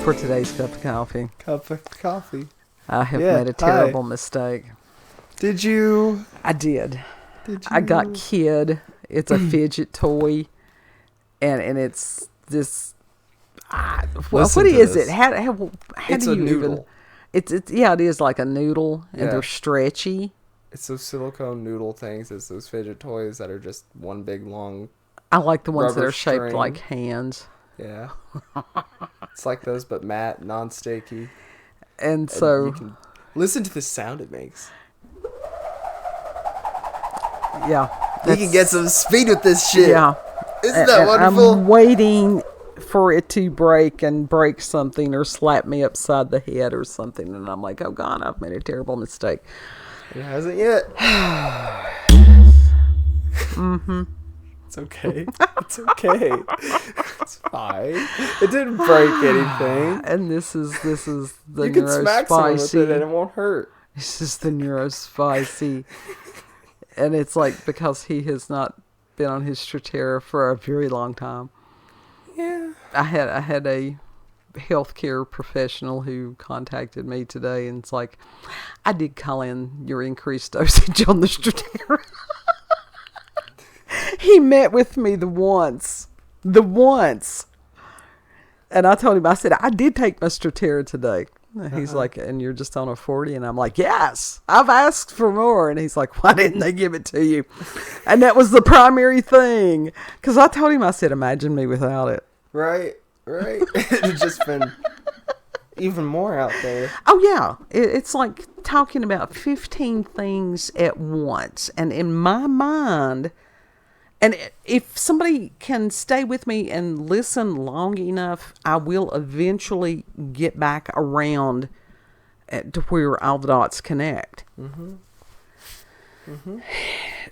for today's cup of coffee. Cup of coffee. I have made a terrible mistake. Did you? I did. Did you? I got Kid. It's a fidget toy, and it's this. What is it? How it's do you a noodle. even? It's yeah, it is like a noodle, and Yeah. they're stretchy. It's those silicone noodle things. It's those fidget toys that are just one big long. I like the ones that Rubber are shaped string. like hands. Yeah. It's like those, but matte, non-sticky. And so you can listen to the sound it makes. yeah, You can get some speed with this shit. yeah. Isn't that wonderful? I'm waiting for it to break and break something or slap me upside the head or something, and I'm like, oh God, I've made a terrible mistake. It hasn't yet. Mm-hmm. It's okay. It's okay. It's fine. It didn't break anything. And this is the You can smack someone with it and it neurospicy. won't hurt. This is the neurospicy, and it's like because he has not been on his Strattera for a very long time. Yeah. I had a healthcare professional who contacted me today, and it's like, I did call in your increased dosage on the Strattera. He met with me the once, and I told him, I said, I did take my Strattera today. And he's like, and you're just on a 40? And I'm like, yes, I've asked for more. And he's like, why didn't they give it to you? And that was the primary thing. Because I told him, I said, imagine me without it. Right. It's just been even more out there. Oh, yeah. It's like talking about 15 things at once. And in my mind, and if somebody can stay with me and listen long enough, I will eventually get back around to where all the dots connect. Mm-hmm. Mm-hmm.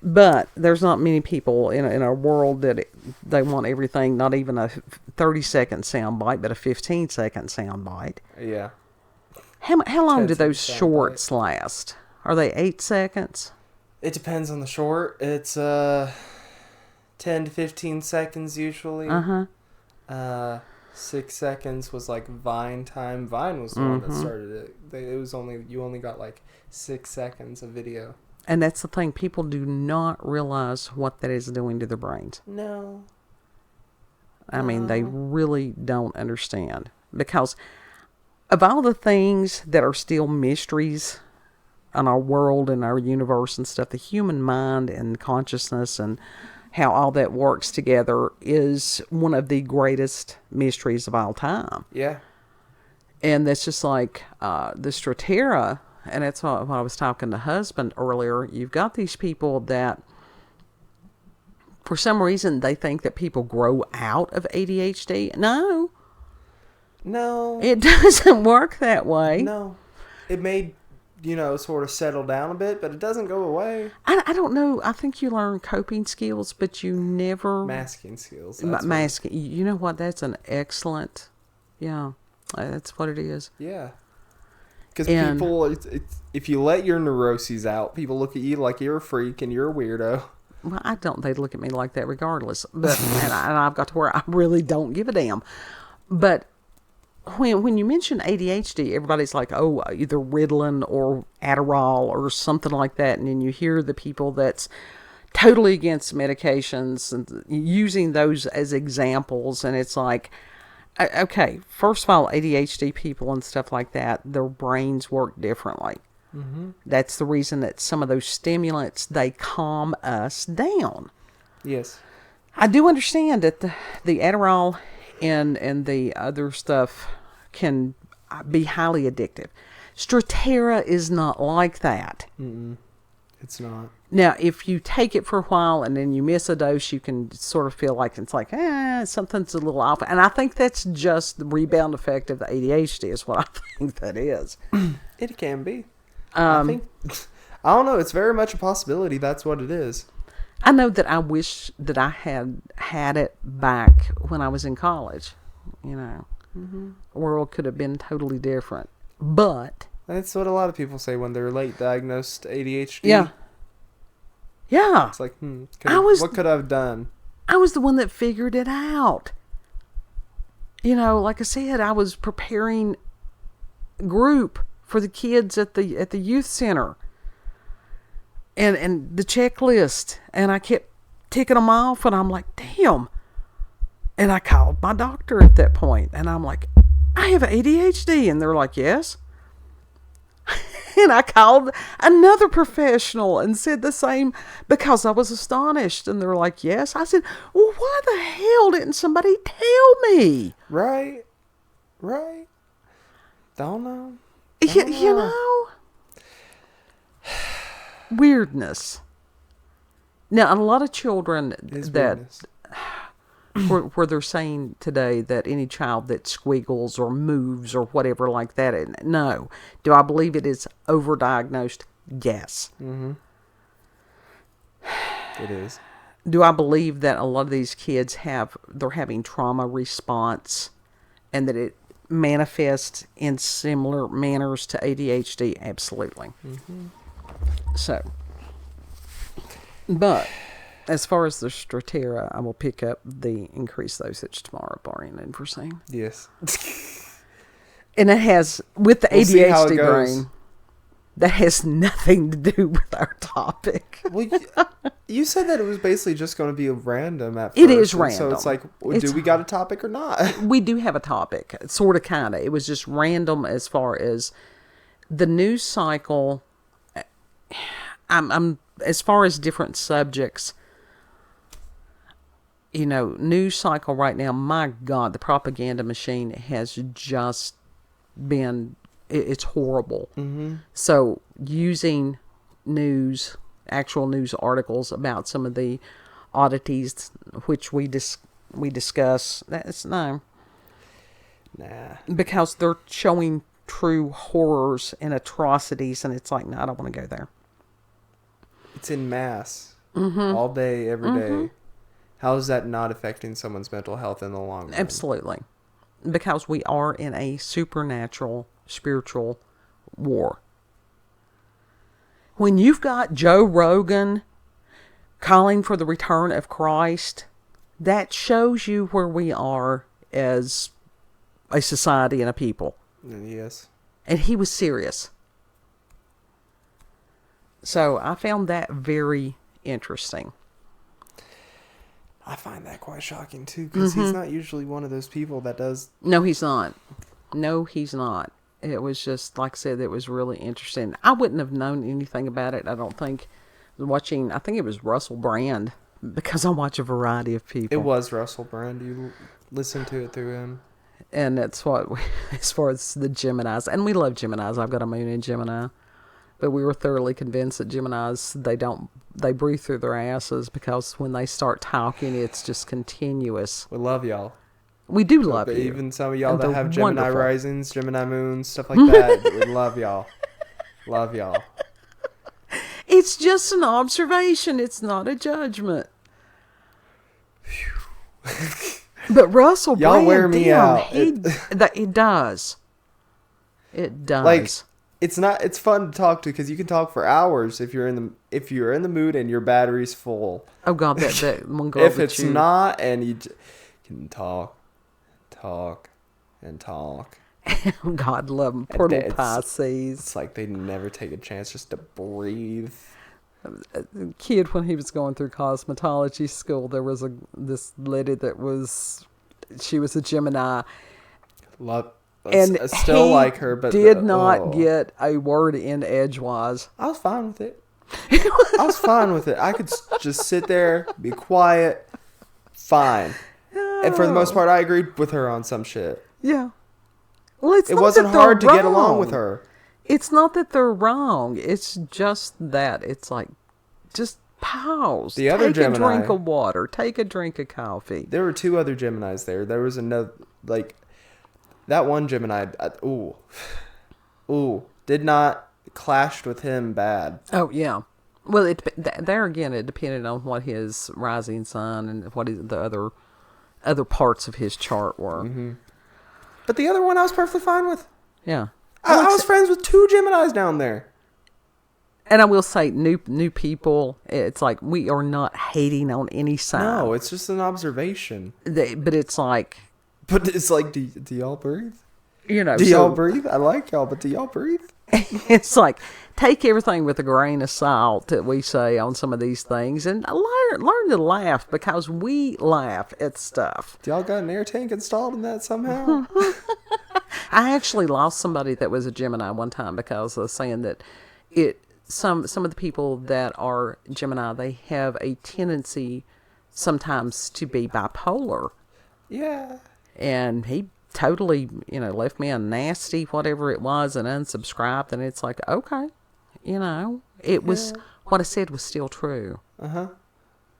But there's not many people in our world that they want everything, not even a 30-second sound bite, but a 15-second sound bite. Yeah. How long do 10 those sound shorts last? Are they 8 seconds? It depends on the short. It's 10 to 15 seconds usually. 6 seconds was like Vine time. Vine was the one that started it. It was you only got like 6 seconds of video. And that's the thing. People do not realize what that is doing to their brains. No. I mean, they really don't understand. Because of all the things that are still mysteries in our world and our universe and stuff, the human mind and consciousness and how all that works together is one of the greatest mysteries of all time. Yeah. And that's just like the Strattera. And that's what I was talking to husband earlier. You've got these people that, for some reason, they think that people grow out of ADHD. No. It doesn't work that way. No. It may, sort of settle down a bit, but it doesn't go away. I don't know. I think you learn coping skills, but you never... Masking skills. Masking. You know what? That's an excellent... Yeah. That's what it is. Yeah. Because people, if you let your neuroses out, people look at you like you're a freak and you're a weirdo. Well, I don't. They look at me like that regardless. But and I've got to where I really don't give a damn. But when you mention ADHD, everybody's like, oh, either Ritalin or Adderall or something like that. And then you hear the people that's totally against medications and using those as examples. And it's like... Okay, first of all, ADHD people and stuff like that, their brains work differently. Mm-hmm. That's the reason that some of those stimulants, they calm us down. Yes. I do understand that the Adderall and the other stuff can be highly addictive. Strattera is not like that. Mm-mm. It's not. Now, if you take it for a while and then you miss a dose, you can sort of feel like it's like, something's a little off. And I think that's just the rebound effect of the ADHD is what I think that is. It can be. I don't know. It's very much a possibility. That's what it is. I know that I wish that I had it back when I was in college. The world could have been totally different. But... That's what a lot of people say when they're late diagnosed ADHD. Yeah. Yeah. It's like, what could I have done? I was the one that figured it out. You know, like I said, I was preparing group for the kids at the youth center. And the checklist, and I kept ticking them off, and I'm like, damn. And I called my doctor at that point, and I'm like, I have ADHD, and they're like, yes. And I called another professional and said the same because I was astonished, and they're like, yes. I said, well, why the hell didn't somebody tell me? Right. Don't know. You know? Weirdness. Now, a lot of children where they're saying today that any child that squiggles or moves or whatever like that, no. Do I believe it is overdiagnosed? Yes. Mm-hmm. It is. Do I believe that a lot of these kids they're having trauma response and that it manifests in similar manners to ADHD? Absolutely. Mm-hmm. So, but as far as the Stratera, I will pick up the increased dosage tomorrow, barring unforeseen. Yes. And it has, with the we'll ADHD brain, that has nothing to do with our topic. Well, you said that it was basically just going to be random at first. It is random. So it's like, do we got a topic or not? We do have a topic, sort of, kind of. It was just random as far as the news cycle. I'm as far as different subjects, you know, news cycle right now, my God, the propaganda machine has just been, it's horrible. Mm-hmm. So using actual news articles about some of the oddities which we discuss, that's no. Nah. Because they're showing true horrors and atrocities, and it's like, no, I don't want to go there. It's in mass. Mm-hmm. All day, every day. How is that not affecting someone's mental health in the long run? Absolutely. Because we are in a supernatural, spiritual war. When you've got Joe Rogan calling for the return of Christ, that shows you where we are as a society and a people. Yes. And he was serious. So I found that very interesting. I find that quite shocking too, because he's not usually one of those people that does. No, he's not. No, he's not. It was just, like I said, it was really interesting. I wouldn't have known anything about it, I don't think. I think it was Russell Brand, because I watch a variety of people. It was Russell Brand. You listened to it through him. And that's what, as far as the Geminis, and we love Geminis. I've got a moon in Gemini. But we were thoroughly convinced that Geminis, they breathe through their asses, because when they start talking, it's just continuous. We love y'all. We do love you. Even some of y'all and that have Gemini wonderful. risings, Gemini moons, stuff like that. We love y'all. Love y'all. It's just an observation. It's not a judgment. But Russell y'all Brand, wear me out. It does. It does. Like, it's fun to talk to, because you can talk for hours if you're in the mood and your battery's full. Oh God, that one girl. If it's not, and you can talk, and talk. God love them, poor little Pisces. It's like they never take a chance just to breathe. The kid, when he was going through cosmetology school, there was this lady she was a Gemini. And I still like her, but did not get a word in edgewise. I was fine with it. I could just sit there, be quiet, fine. And for the most part, I agreed with her on some shit. Yeah. Well, it wasn't hard to get along with her. It's not that they're wrong. It's just that. It's like, just pause. The other Gemini. Take a drink of water. Take a drink of coffee. There were two other Geminis there. There was another, like, that one Gemini, did not clashed with him bad. Oh, yeah. Well, there again, it depended on what his rising sun and what the other parts of his chart were. Mm-hmm. But the other one I was perfectly fine with. Yeah. I was friends with two Geminis down there. And I will say, new people, it's like, we are not hating on any side. No, it's just an observation. But it's like, But it's like, do y'all breathe? You know, Do y'all breathe? I like y'all, but do y'all breathe? it's like, take everything with a grain of salt that we say on some of these things, and learn to laugh, because we laugh at stuff. Do y'all got an air tank installed in that somehow? I actually lost somebody that was a Gemini one time because of saying that some of the people that are Gemini, they have a tendency sometimes to be bipolar. Yeah. And he totally, left me a nasty whatever it was and unsubscribed. And it's like, okay, it was, what I said was still true. Uh-huh.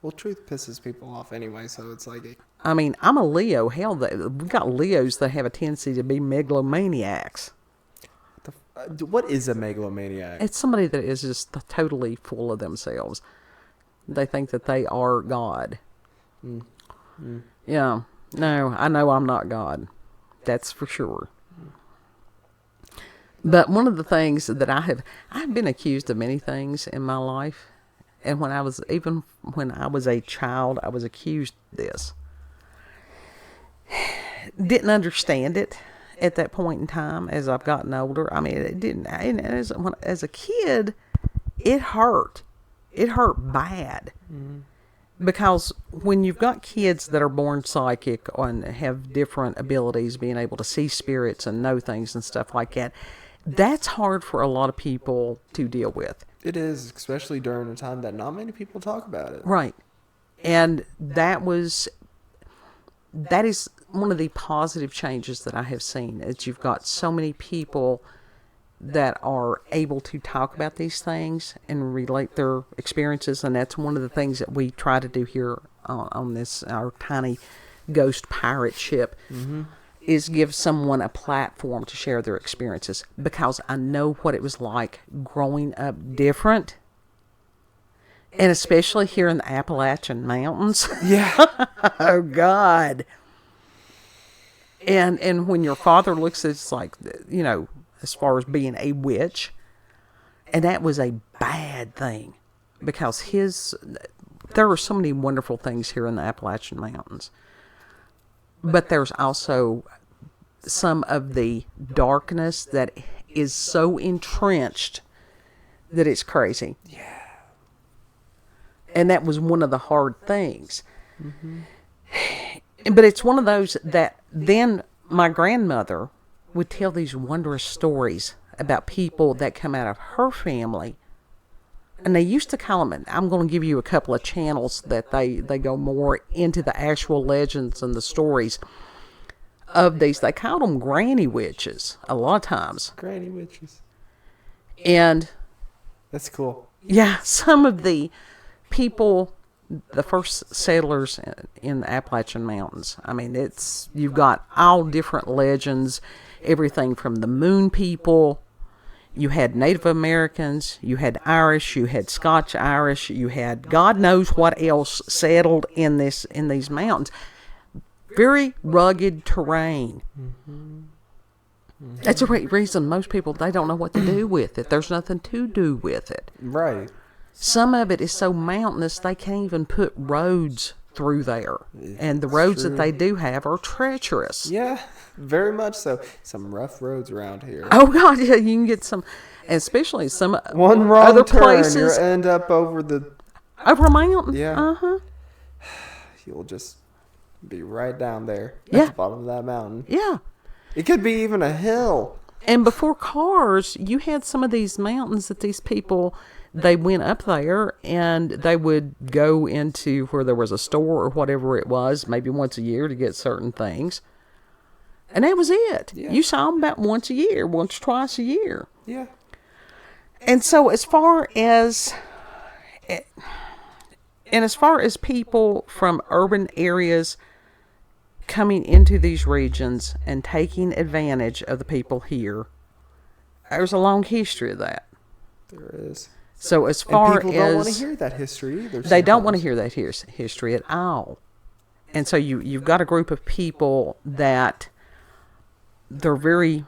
Well, truth pisses people off anyway, so it's like... I mean, I'm a Leo. Hell, we got Leos that have a tendency to be megalomaniacs. What is a megalomaniac? It's somebody that is just totally full of themselves. They think that they are God. Yeah. No, I know I'm not God. That's for sure. But one of the things that I've been accused of many things in my life. And when I was a child, I was accused of this. Didn't understand it at that point in time. As I've gotten older, I mean, it didn't. As a kid, it hurt. It hurt bad. Mm-hmm. Because when you've got kids that are born psychic and have different abilities, being able to see spirits and know things and stuff like that, that's hard for a lot of people to deal with. It is, especially during a time that not many people talk about it. Right. And that is one of the positive changes that I have seen, is you've got so many people that are able to talk about these things and relate their experiences. And that's one of the things that we try to do here on this, our tiny ghost pirate ship, is give someone a platform to share their experiences, because I know what it was like growing up different, and especially here in the Appalachian Mountains. Yeah. Oh God. And when your father looks at it, it's like, as far as being a witch, and that was a bad thing, because there are so many wonderful things here in the Appalachian Mountains. But there's also some of the darkness that is so entrenched that it's crazy. Yeah. And that was one of the hard things. Mm-hmm. But it's one of those that then my grandmother would tell these wondrous stories about people that come out of her family. And they used to call them, I'm going to give you a couple of channels that they go more into the actual legends and the stories of these. They called them granny witches a lot of times. Granny witches. And that's cool. Yeah, some of the people, the first settlers in the Appalachian Mountains, I mean, you've got all different legends, everything from the moon people. You had Native Americans, you had Irish, you had Scotch Irish, you had God knows what else settled in these mountains. Very rugged terrain. Mm-hmm. Mm-hmm. That's a reason most people, they don't know what to do with it. There's nothing to do with it. Right. Some of it is so mountainous they can't even put roads through there. And the roads that they do have are treacherous. Yeah, very much so. Some rough roads around here. Oh God, yeah, you can get some, especially some one wrong other turn, places. You end up over a mountain. Yeah. Uh-huh. You'll just be right down there at Yeah. the bottom of that mountain. Yeah. It could be even a hill. And before cars, you had some of these mountains that these people, they went up there and they would go into where there was a store or whatever it was, maybe once a year to get certain things. And that was it. Yeah. You saw them about once a year, once or twice a year. Yeah. And so as far as people from urban areas coming into these regions and taking advantage of the people here, there's a long history of that. There is. So as far people don't want to hear that history either. They don't want to hear that history at all. And so you've got a group of people that they're very,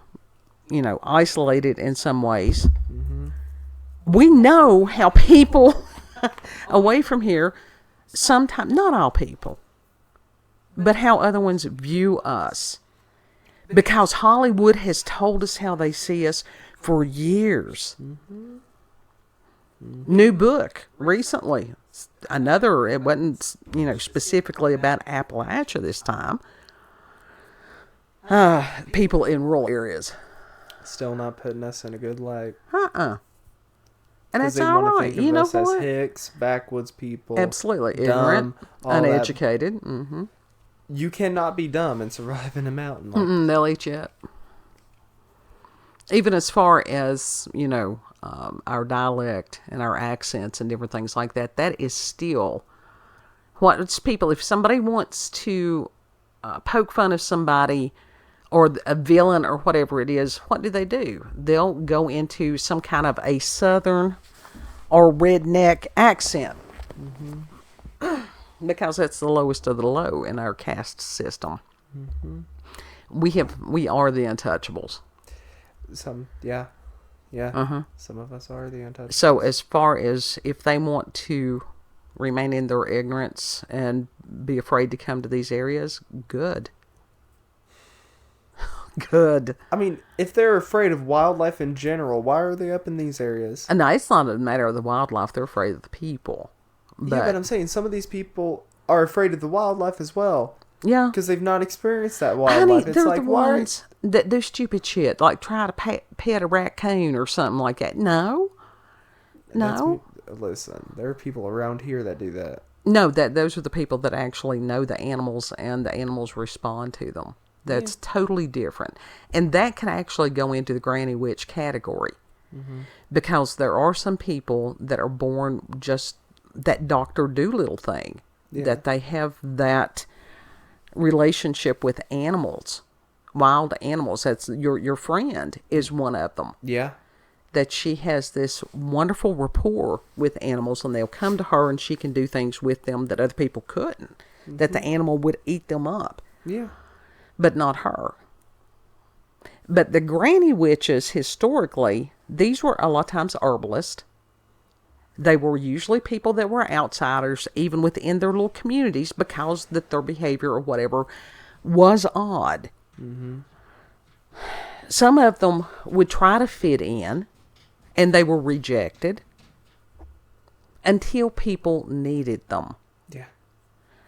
isolated in some ways. Mm-hmm. We know how people away from here, sometimes, not all people, but how other ones view us. Because Hollywood has told us how they see us for years. New book recently. Another, it wasn't, specifically about Appalachia this time. People in rural areas. Still not putting us in a good light. And that's they all want to right. think You of know us as what? hicks, backwoods people. Absolutely. Dumb, Ignorant, all that. uneducated. Mm-hmm. You cannot be dumb and survive in a mountain. They'll eat you up. Even as far as, our dialect and our accents and different things like that, that is still what it's people, if somebody wants to poke fun of somebody or a villain or whatever it is, what do? They'll go into some kind of a southern or redneck accent. Because that's the lowest of the low in our caste system. We are the untouchables. Some of us are the untouchables. So as far as if they want to remain in their ignorance and be afraid to come to these areas, good. Good. I mean, if they're afraid of wildlife in general, why are they up in these areas? And it's not a matter of the wildlife. They're afraid of the people. But I'm saying some of these people are afraid of the wildlife as well. Yeah. Because they've not experienced that Honey, wildlife. It's they're like, the ones that do stupid shit, like try to pet a raccoon or something like that. No. Listen, there are people around here that do that. No, those are the people that actually know the animals and the animals respond to them. That's totally different. And that can actually go into the granny witch category. Because there are some people that are born just that Dr. Doolittle thing. That they have that relationship with animals. Wild animals. That's your friend is one of them. Yeah. That she has this wonderful rapport with animals, and they'll come to her and she can do things with them that other people couldn't. That the animal would eat them up. Yeah. But not her. But the granny witches, historically, these were a lot of times herbalists. They were usually people that were outsiders, even within their little communities, because that their behavior or whatever was odd. Some of them would try to fit in, and they were rejected until people needed them. Yeah.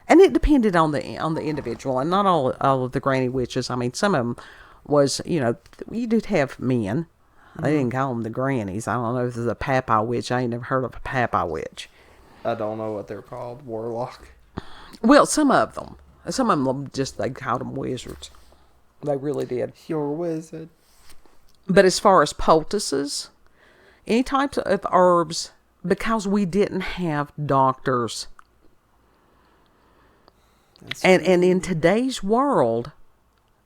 And it depended on the individual, and not all of the granny witches. I mean, some of them was, you did have men. They didn't call them the grannies. I don't know if there's a papai witch. I ain't never heard of a papai witch. I don't know what they're called. Warlock. Well, some of them they called them wizards. They really did. You're a wizard. But as far as poultices, any types of herbs, because we didn't have doctors. And in today's world,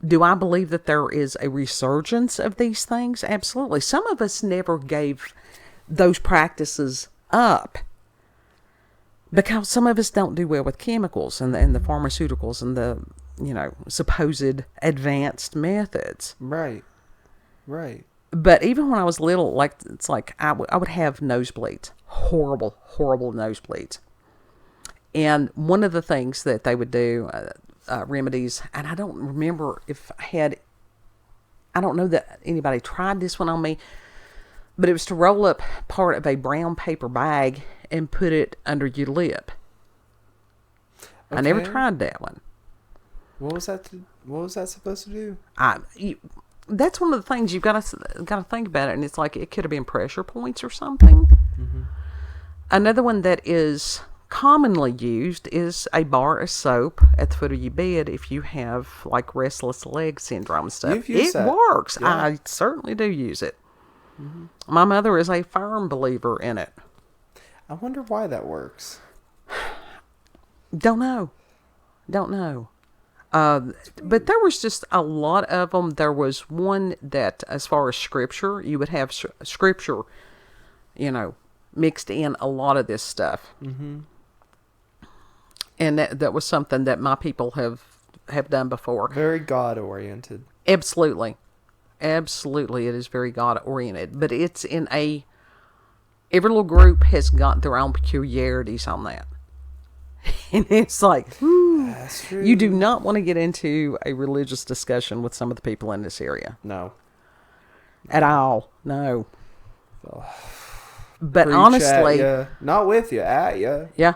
do I believe that there is a resurgence of these things? Absolutely. Some of us never gave those practices up because some of us don't do well with chemicals and the pharmaceuticals and the, supposed advanced methods. Right. Right. But even when I was little, I would have nosebleeds. Horrible, horrible nosebleeds. And one of the things that they would do, remedies, and I don't remember I don't know that anybody tried this one on me, but it was to roll up part of a brown paper bag and put it under your lip. Okay. I never tried that one. What was that supposed to do? That's one of the things you've got to think about it, and it's like it could have been pressure points or something. Another one that is commonly used is a bar of soap at the foot of your bed if you have like restless leg syndrome stuff. It works. Yeah. I certainly do use it. My mother is a firm believer in it. I wonder why that works. Don't know. But there was just a lot of them. There was one that, as far as scripture, you would have scripture, mixed in a lot of this stuff. And that was something that my people have done before. Very God-oriented. Absolutely. Absolutely, it is very God-oriented. But it's every little group has got their own peculiarities on that. And it's like, That's true. You do not want to get into a religious discussion with some of the people in this area. No. At all. No. Well, But preach honestly, at ya. Not with you, at you. yeah.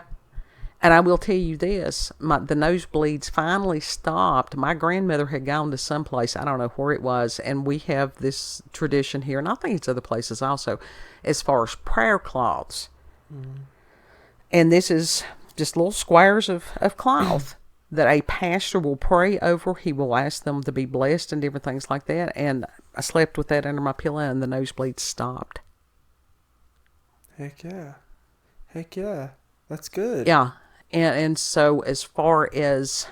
And I will tell you this, the nosebleeds finally stopped. My grandmother had gone to someplace, I don't know where it was, and we have this tradition here, and I think it's other places also, as far as prayer cloths. Mm. And this is just little squares of cloth that a pastor will pray over. He will ask them to be blessed and different things like that. And I slept with that under my pillow, and the nosebleeds stopped. Heck yeah. Heck yeah. That's good. Yeah. And so as far as,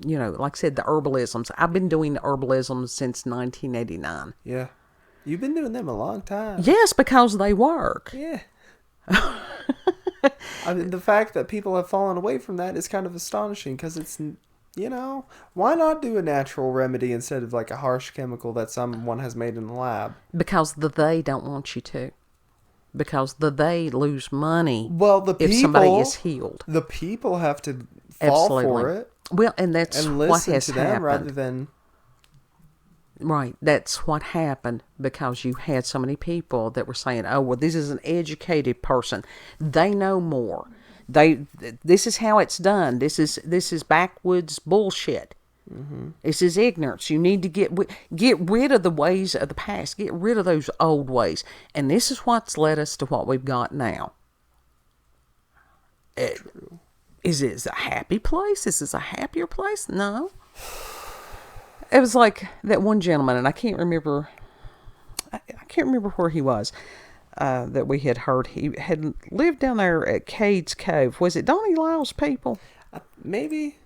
like I said, the herbalisms, I've been doing herbalisms since 1989. Yeah. You've been doing them a long time. Yes, because they work. Yeah. I mean, the fact that people have fallen away from that is kind of astonishing because it's, why not do a natural remedy instead of like a harsh chemical that someone has made in the lab? Because they don't want you to. Because they lose money if somebody is healed. The people have to fall for it. Well, and that's and what listen has to them happened. rather than... Right, that's what happened because you had so many people that were saying, "Oh, well, this is an educated person. They know more. This is how it's done. This is backwoods bullshit. Mm-hmm. This is ignorance. You need to get rid of the ways of the past. Get rid of those old ways. And this is what's led us to what we've got now. Is it a happy place? Is this a happier place? No. It was like that one gentleman, and I can't remember where he was, that we had heard. He had lived down there at Cades Cove. Was it Donnie Laws people? Maybe.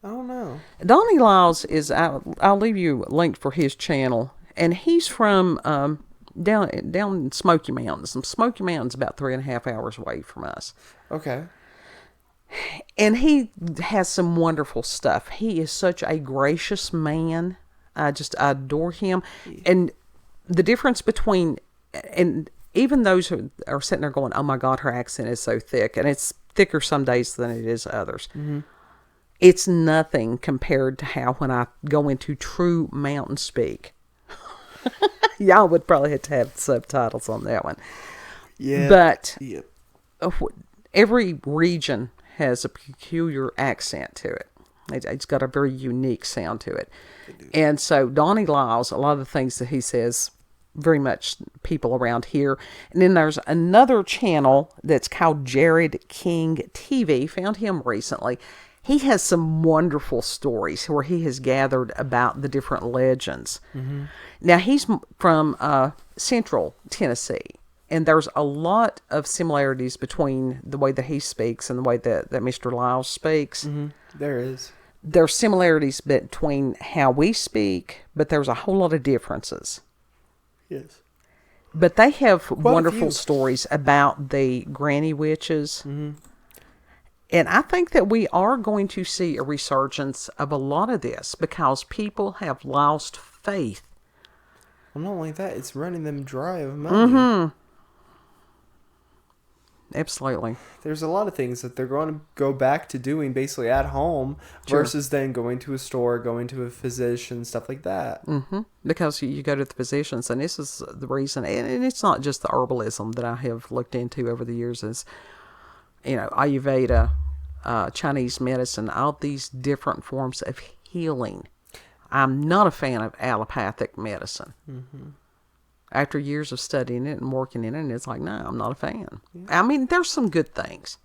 I don't know. Donnie Laws is, I'll leave you a link for his channel, and he's from down in Smoky Mountains. And Smoky Mountains about 3.5 hours away from us. Okay. And he has some wonderful stuff. He is such a gracious man. I adore him. And the difference between, and even those who are sitting there going, "Oh my God, her accent is so thick," and it's thicker some days than it is others. Mm-hmm. It's nothing compared to how when I go into true mountain speak. Y'all would probably have to have subtitles on that one. Yeah. But every region has a peculiar accent to it. It's got a very unique sound to it. And so Donnie Laws, a lot of the things that he says, very much people around here. And then there's another channel that's called Jared King TV. Found him recently. He has some wonderful stories where he has gathered about the different legends. Mm-hmm. Now, he's from Central Tennessee, and there's a lot of similarities between the way that he speaks and the way that Mr. Lyles speaks. Mm-hmm. There is. There's similarities between how we speak, but there's a whole lot of differences. Yes. But they have wonderful stories about the granny witches. Mm-hmm. And I think that we are going to see a resurgence of a lot of this because people have lost faith. Well, not only that, it's running them dry of money. Mm-hmm. Absolutely. There's a lot of things that they're going to go back to doing basically at home versus then going to a store, going to a physician, stuff like that. Mm-hmm. Because you go to the physicians, and this is the reason, and it's not just the herbalism that I have looked into over the years, is, Ayurveda, Chinese medicine, all these different forms of healing. I'm not a fan of allopathic medicine. Mm-hmm. After years of studying it and working in it, and it's like, no, I'm not a fan. Yeah. I mean, there's some good things.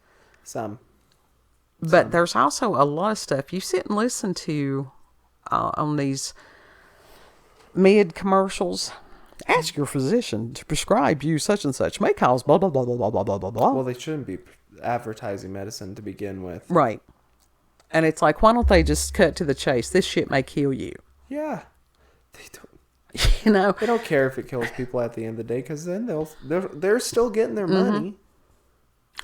But there's also a lot of stuff you sit and listen to on these med commercials. Ask your physician to prescribe you such and such. May cause blah, blah, blah, blah, blah, blah, blah, blah. Well, they shouldn't be advertising medicine to begin with. Right. And it's like, why don't they just cut to the chase? This shit may kill you. Yeah. They don't. They don't care if it kills people at the end of the day because then they're still getting their money.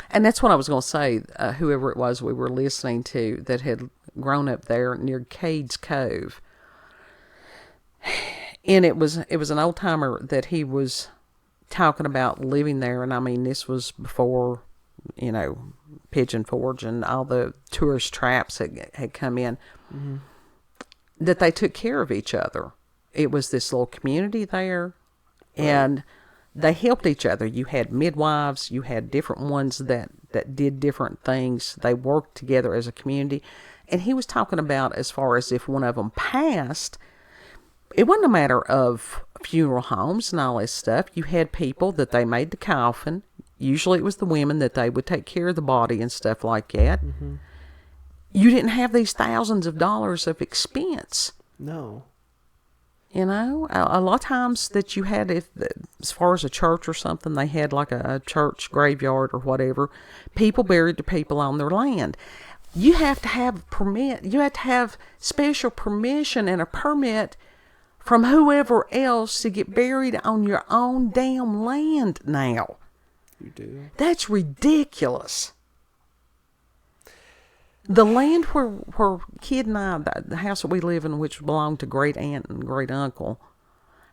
And that's what I was going to say. Whoever it was we were listening to that had grown up there near Cades Cove, and it was an old timer that he was talking about living there. And I mean, this was before Pigeon Forge and all the tourist traps that had come in, that they took care of each other. It was this little community there, and they helped each other. You had midwives, you had different ones that did different things. They worked together as a community. And he was talking about, as far as if one of them passed, it wasn't a matter of funeral homes and all this stuff. You had people that they made the coffin. Usually it was the women that they would take care of the body and stuff like that. You didn't have these thousands of dollars of expense. No. A lot of times that you had, as far as a church or something, they had like a church graveyard or whatever. People buried the people on their land. You have to have permit. You have to have special permission and a permit from whoever else to get buried on your own damn land now. You do? That's ridiculous. The land where Kid and I, the house that we live in, which belonged to great aunt and great uncle,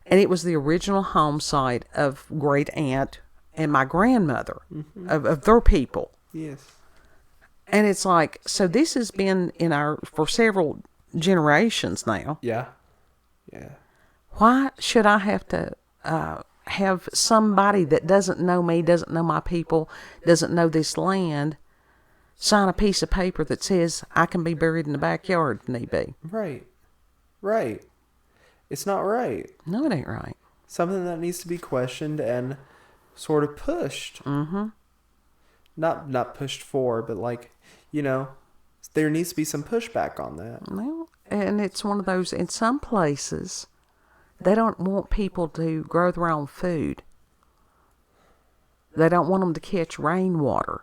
and it was the original home site of great aunt and my grandmother, of their people. Yes. And it's like, so this has been for several generations now. Yeah. Yeah. Why should I have to have somebody that doesn't know me, doesn't know my people, doesn't know this land, sign a piece of paper that says I can be buried in the backyard if need be? Right. Right. It's not right. No, it ain't right. Something that needs to be questioned and sort of pushed. Not pushed for, but there needs to be some pushback on that. Well, and it's one of those, in some places, they don't want people to grow their own food. They don't want them to catch rainwater.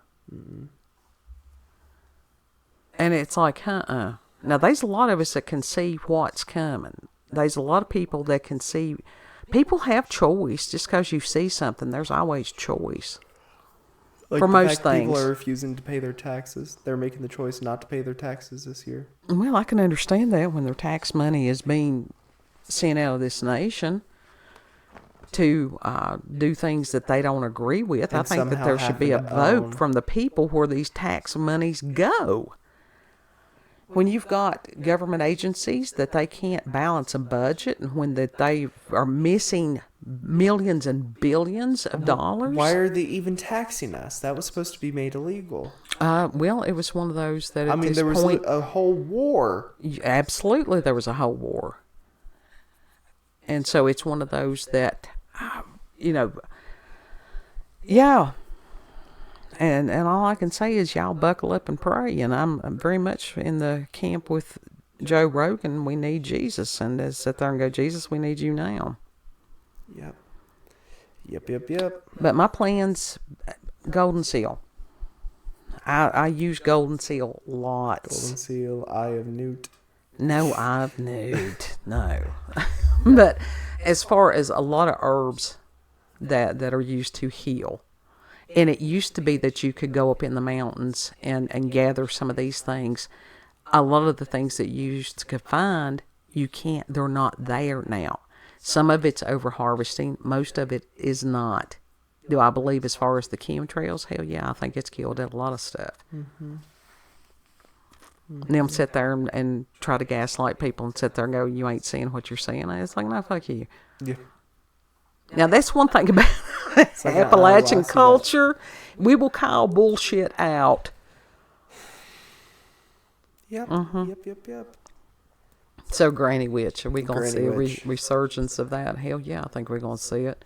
And it's like, Now, there's a lot of us that can see what's coming. There's a lot of people that can see. People have choice. Just because you see something, there's always choice. Like for most things. People are refusing to pay their taxes. They're making the choice not to pay their taxes this year. Well, I can understand that when their tax money is being sent out of this nation to do things that they don't agree with. And I think that there should be a vote from the people where these tax monies go. When you've got government agencies that they can't balance a budget, and when that they are missing millions and billions of dollars. Why are they even taxing us? That was supposed to be made illegal. Well, it was one of those that at this there was point, a whole war. Absolutely, there was a whole war. And so it's one of those that, yeah. And all I can say is y'all buckle up and pray. And I'm very much in the camp with Joe Rogan. We need Jesus. And I sit there and go, Jesus, we need you now. Yep. But my plan's Golden Seal. I use Golden Seal lots. Golden Seal, Eye of Newt. No, Eye of Newt. No. But as far as a lot of herbs that are used to heal. And it used to be that you could go up in the mountains and gather some of these things. A lot of the things that you used to find, they're not there now. Some of it's over harvesting. Most of it is not. Do I believe as far as the chemtrails? Hell yeah, I think it's killed a lot of stuff. And them sit there and try to gaslight people and sit there and go, you ain't seeing what you're seeing. It's like, no, fuck you. Yeah. Now, that's one thing about Appalachian culture. We will call bullshit out. Yep. So, Granny Witch, are we going to see a Witch. resurgence of that? Hell yeah, I think we're going to see it.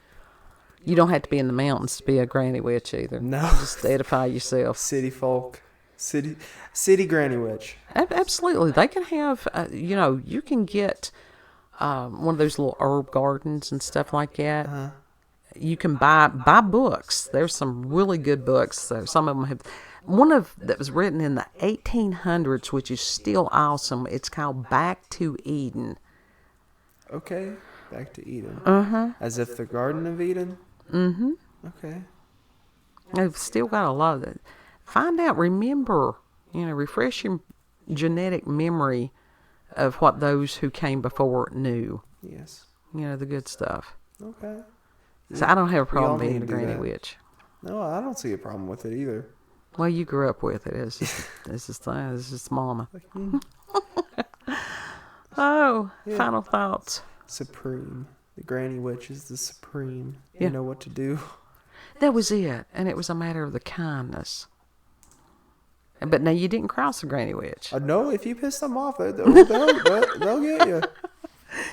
You don't have to be in the mountains to be a Granny Witch either. No. Just edify yourself. City folk. City Granny Witch. Absolutely. They can have, you can get one of those little herb gardens and stuff like that. You can buy books. There's some really good books. So some of them have. One that was written in the 1800s, which is still awesome. It's called Back to Eden. Okay. Back to Eden. As if the Garden of Eden? Okay. They've still got a lot of that. Find out, remember, refresh your genetic memory of what those who came before knew. Yes. The good stuff. Okay. So I don't have a problem being a Granny Witch. No, I don't see a problem with it either. Well, you grew up with it. It's just mama. Oh, Yeah. final thoughts. Supreme. The granny witch is the supreme. Yeah. You know what to do. That was it. And it was a matter of the kindness. But now you didn't cross the granny witch. No, if you piss them off, they'll get you.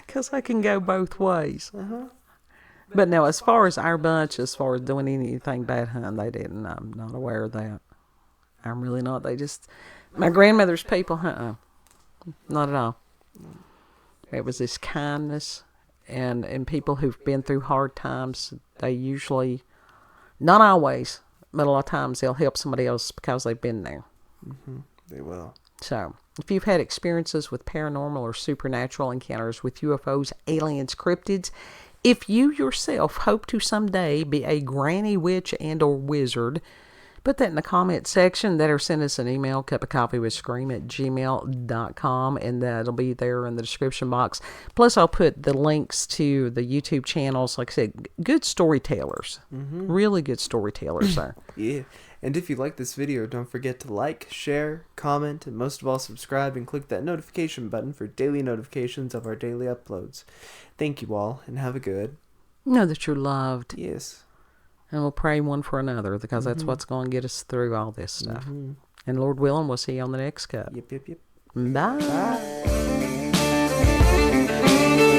Because I can go both ways. Uh-huh. But no, as far as our bunch, as far as doing anything bad, they didn't. I'm not aware of that. I'm really not. They just, my grandmother's people, not at all. It was this kindness, and people who've been through hard times, they usually, not always, but a lot of times they'll help somebody else because they've been there. Mm-hmm. They will. So, if you've had experiences with paranormal or supernatural encounters with UFOs, aliens, cryptids, if you yourself hope to someday be a granny witch and or wizard, put that in the comment section. Or send us an email, cupofcoffeewithscream@gmail.com, and that'll be there in the description box. Plus, I'll put the links to the YouTube channels. Like I said, good storytellers. Mm-hmm. Really good storytellers there. Yeah. And if you like this video, don't forget to like, share, comment, and most of all, subscribe and click that notification button for daily notifications of our daily uploads. Thank you all, and have a good... Know that you're loved. Yes. And we'll pray one for another, because that's what's going to get us through all this stuff. Mm-hmm. And Lord willing, we'll see you on the next cup. Yep. Bye. Bye.